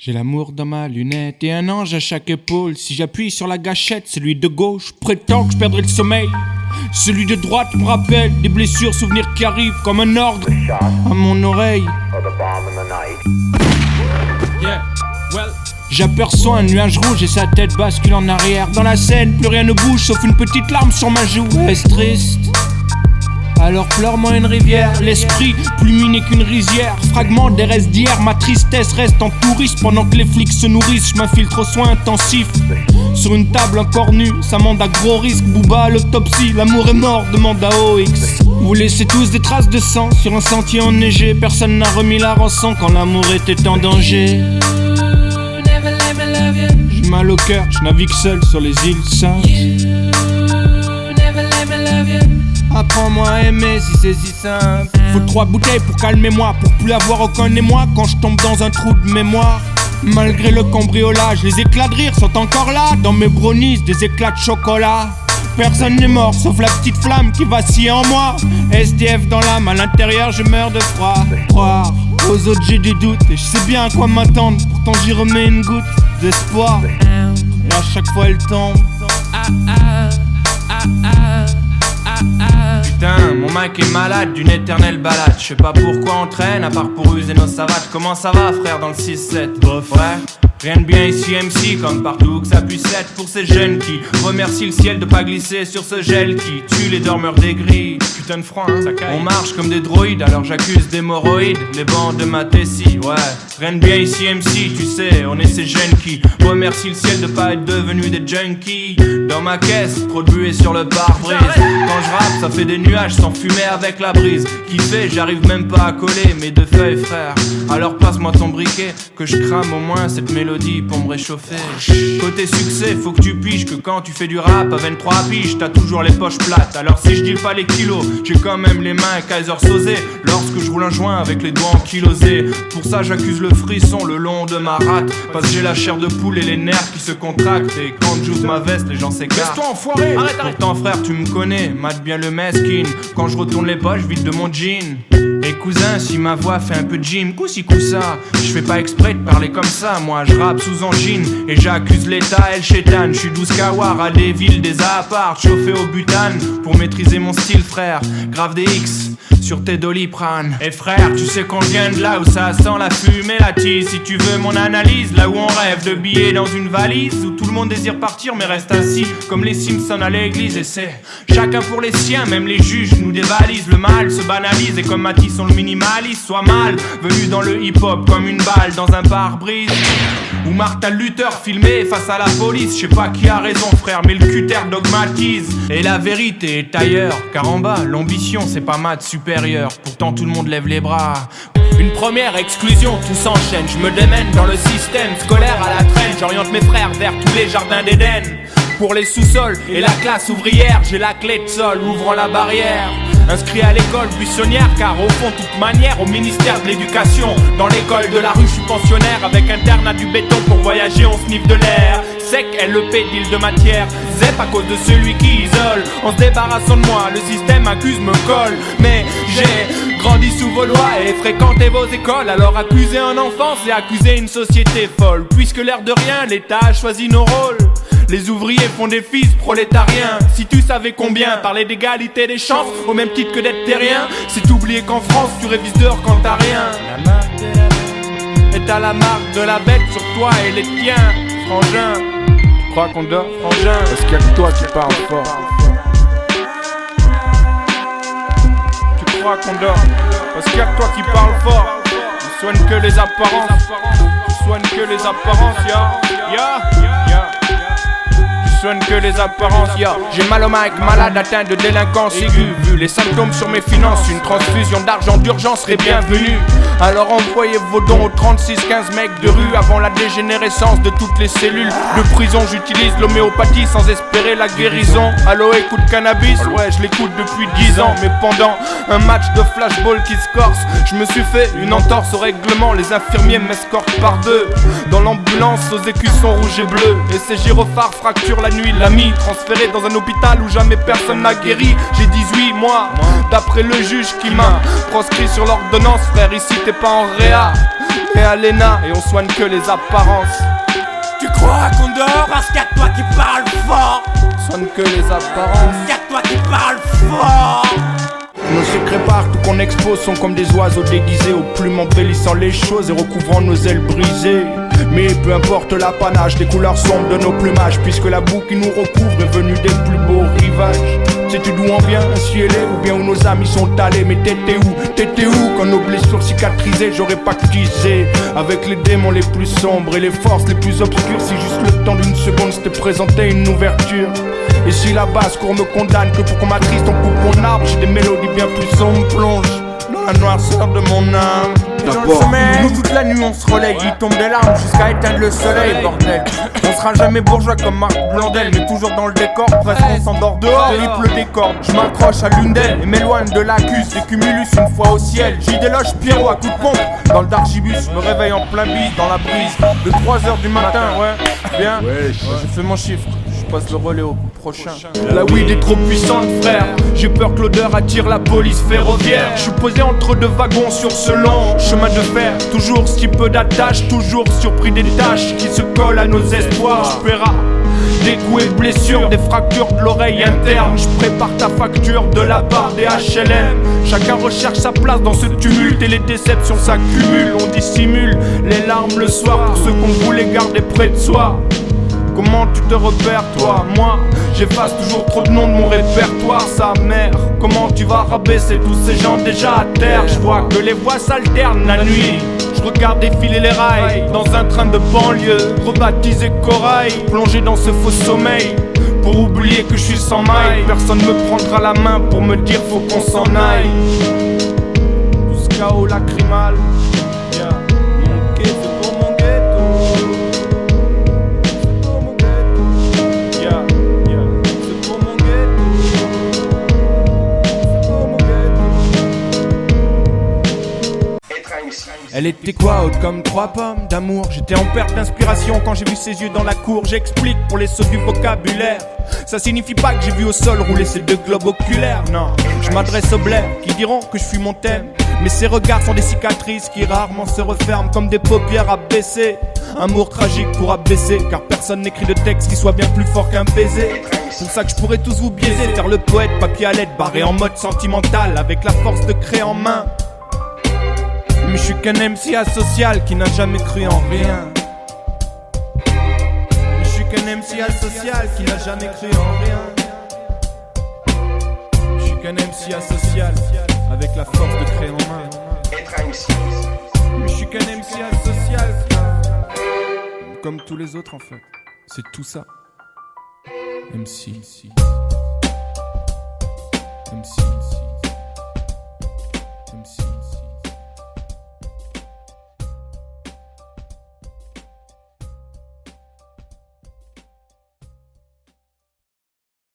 J'ai l'amour dans ma lunette et un ange à chaque épaule. Si j'appuie sur la gâchette, celui de gauche prétend que je perdrai le sommeil. Celui de droite me rappelle des blessures, souvenirs qui arrivent comme un ordre à mon oreille. J'aperçois un nuage rouge et sa tête bascule en arrière. Dans la scène, plus rien ne bouge sauf une petite larme sur ma joue. Est-ce triste? Alors pleure-moi une rivière. L'esprit plus miné qu'une rizière. Fragment des restes d'hier. Ma tristesse reste en touriste pendant que les flics se nourrissent. Je m'infiltre aux soins intensifs sur une table encore nue. Ça mande à gros risque. Booba à l'autopsie. L'amour est mort, demande à OX. Vous laissez tous des traces de sang sur un sentier enneigé. Personne n'a remis la rançon quand l'amour était en danger. J'ai mal au cœur, je navigue seul sur les îles saintes. Apprends-moi à aimer si c'est si simple. Faut 3 bouteilles pour calmer moi, pour plus avoir aucun émoi quand je tombe dans un trou de mémoire. Malgré le cambriolage, les éclats de rire sont encore là. Dans mes brownies, des éclats de chocolat. Personne n'est mort sauf la petite flamme qui vacille en moi. SDF dans l'âme, à l'intérieur je meurs de froid. Croire aux autres j'ai des doutes et je sais bien à quoi m'attendre. Pourtant j'y remets une goutte d'espoir et à chaque fois elle tombe. Putain, mon mec est malade d'une éternelle balade. Je sais pas pourquoi on traîne, à part pour user nos savates. Comment ça va frère dans le 6-7? Bof, ouais. Rien de bien ici MC, comme partout où que ça puisse être. Pour ces jeunes qui remercient le ciel de pas glisser sur ce gel qui tue les dormeurs des grilles. Putain de froid, hein, ça caille. On marche comme des droïdes, alors j'accuse d'hémorroïdes les bancs de ma tessie, ouais. Rien de bien ici MC, tu sais, on est ces jeunes qui remercient le ciel de pas être devenus des junkies. Dans ma caisse, trop de buée sur le pare-brise. Quand je rappe, ça fait des nuages sans fumer avec la brise. Kiffé, j'arrive même pas à coller mes 2 feuilles frère. Alors passe-moi ton briquet, que je crame au moins cette mélodie pour me réchauffer. Côté succès, faut que tu piges que quand tu fais du rap à 23 piges, t'as toujours les poches plates. Alors si je deal pas les kilos, j'ai quand même les mains Kaiser Sosé. Lorsque je roule un joint avec les doigts ankylosés. Pour ça j'accuse le frisson le long de ma rate. Parce que j'ai la chair de poule et les nerfs qui se contractent. Et quand j'ouvre ma veste, les gens s'écartent. Laisse-toi enfoiré. Arrête. Pourtant frère tu me connais, mate bien le mesquine. Quand je retourne les poches, vide de mon jean. Et cousin, si ma voix fait un peu de gym, coup-ci coup-ça, je fais pas exprès de parler comme ça. Moi je rappe sous angine et j'accuse l'état El Chétan. Je suis 12 Kawar à des villes, des apparts, chauffé au butane pour maîtriser mon style frère. Grave des X sur tes doliprane. Et frère, tu sais qu'on vient de là où ça sent la fumée, la tisse. Si tu veux mon analyse, là où on rêve de billets dans une valise, où tout le monde désire partir mais reste assis comme les Simpsons à l'église. Et c'est chacun pour les siens, même les juges nous dévalisent. Le mal se banalise et comme Matisse on le minimalise. Soit mal venu dans le hip-hop comme une balle dans un pare-brise. Ou Martin Luther filmé face à la police. Je sais pas qui a raison frère, mais le cutter dogmatise. Et la vérité est ailleurs, car en bas l'ambition c'est pas maths supérieur. Pourtant tout le monde lève les bras. Une première exclusion, tout s'enchaîne. Je me démène dans le système scolaire à la traîne. J'oriente mes frères vers tous les jardins d'Éden. Pour les sous-sols et la classe ouvrière, j'ai la clé de sol ouvrant la barrière. Inscrit à l'école buissonnière, car au fond toute manière au ministère de l'éducation. Dans l'école de la rue je suis pensionnaire, avec internat du béton pour voyager on sniffe de l'air. Sec, LEP, deal de matière, zep à cause de celui qui isole. En se débarrassant de moi, le système accuse me colle. Mais j'ai grandi sous vos lois et fréquenté vos écoles. Alors accuser un enfant c'est accuser une société folle. Puisque l'air de rien, l'État a choisi nos rôles. Les ouvriers font des fils prolétariens. Si tu savais combien parler d'égalité des chances au même titre que d'être terrien, c'est oublier qu'en France tu révises dehors quand t'as rien. La marque de la bête est à la marque de la bête sur toi et les tiens, frangin. Tu crois qu'on dort, frangin? Parce qu'il y a que toi qui parles fort. Tu crois qu'on dort? Parce qu'il y a que toi qui parles fort. Tu soignes que les apparences. Tu soignes que les apparences, ya. Sonne que les apparences, ya. J'ai mal au mic, malade, atteint de délinquance aiguë. Vu les symptômes sur mes finances, une transfusion d'argent d'urgence serait bienvenue. Alors envoyez vos dons aux 36-15 mecs de rue. Avant la dégénérescence de toutes les cellules de prison, j'utilise l'homéopathie sans espérer la guérison. Allo, écoute cannabis, ouais je l'écoute depuis 10 ans. Mais pendant un match de flashball qui se corse, je me suis fait une entorse au règlement. Les infirmiers m'escortent par 2 dans l'ambulance aux écussons rouges et bleus. Et ces gyrophares fracturent la nuit, l'ami transféré dans un hôpital où jamais personne n'a guéri. J'ai 18 mois, d'après le juge qui m'a proscrit sur l'ordonnance. Frère, ici t'es pas en réa. rentré à l'ENA et on soigne que les apparences. Tu crois qu'on dort parce qu'il y a que toi qui parles fort. On soigne que les apparences. Il y a que toi qui parles fort. Nos secrets partout qu'on expose sont comme des oiseaux déguisés, aux plumes embellissant les choses et recouvrant nos ailes brisées. Mais peu importe l'apanage des couleurs sombres de nos plumages, puisque la boue qui nous recouvre est venue des plus beaux rivages. Sais-tu d'où on vient, si elle est, ou bien où nos amis sont allés? Mais t'étais où quand nos blessures cicatrisaient? J'aurais pas quitté avec les démons les plus sombres et les forces les plus obscures. Si juste le temps d'une seconde s'était présenté une ouverture. Et si la basse-cour me condamne que pour qu'on m'attriste on coupe mon arbre, j'ai des mélodies bien plus sombres, plonge dans la noirceur de mon âme. Dans le sommeil, nous toute la nuit on se relaye. Il tombe des larmes jusqu'à éteindre le soleil, bordel. On sera jamais bourgeois comme Marc Blondel, mais toujours dans le décor, presque on s'endort dehors. Il pleut des cordes, je m'accroche à l'une d'elles et m'éloigne de l'accuse des cumulus une fois au ciel. J'y déloge Pierrot à coups de pompe dans le dargibus, je me réveille en plein bise dans la brise de 3h du matin, ouais, bien. J'ai fait mon chiffre, je passe le relais au prochain. La weed est trop puissante, frère. J'ai peur que l'odeur attire la police ferroviaire. Je suis posé entre deux wagons sur ce long chemin de fer. Toujours si peu d'attaches, toujours surpris des tâches qui se collent à nos espoirs. Je paierai des coups et de blessures, des fractures de l'oreille interne. Je prépare ta facture de la part des HLM. Chacun recherche sa place dans ce tumulte et les déceptions s'accumulent. On dissimule les larmes le soir pour ceux qu'on voulait garder près de soi. Comment tu te repères toi? Moi, j'efface toujours trop de noms de mon répertoire. Sa mère, comment tu vas rabaisser tous ces gens déjà à terre? Je vois que les voix s'alternent la nuit. Je regarde défiler les rails dans un train de banlieue rebaptisé Corail, plongé dans ce faux sommeil pour oublier que je suis sans maille. Personne me prendra la main pour me dire faut qu'on s'en aille. Tout ce chaos lacrymal, yeah. Mon quai, c'est pour mon ghetto. C'est pour mon ghetto, yeah, yeah. C'est pour mon ghetto. C'est pour mon ghetto. Elle était quoi, haute comme 3 pommes d'amour. J'étais en perte d'inspiration quand j'ai vu ses yeux dans la cour. J'explique pour les sauts du vocabulaire. Ça signifie pas que j'ai vu au sol rouler ces 2 globes oculaires. Non, je m'adresse aux blairs qui diront que je fuis mon thème. Mais ces regards sont des cicatrices qui rarement se referment comme des paupières abaissées. Amour tragique pour abaisser, car personne n'écrit de texte qui soit bien plus fort qu'un baiser. C'est pour ça que je pourrais tous vous biaiser, faire le poète papier à lettres, barré en mode sentimental, avec la force de créer en main. Mais je suis qu'un MC asocial qui n'a jamais cru en rien. Mais je suis qu'un MC asocial qui n'a jamais cru en rien. Je suis qu'un MC asocial avec la force de créer en main. Mais je suis qu'un MC asocial comme tous les autres en fait. C'est tout ça. MC. MC.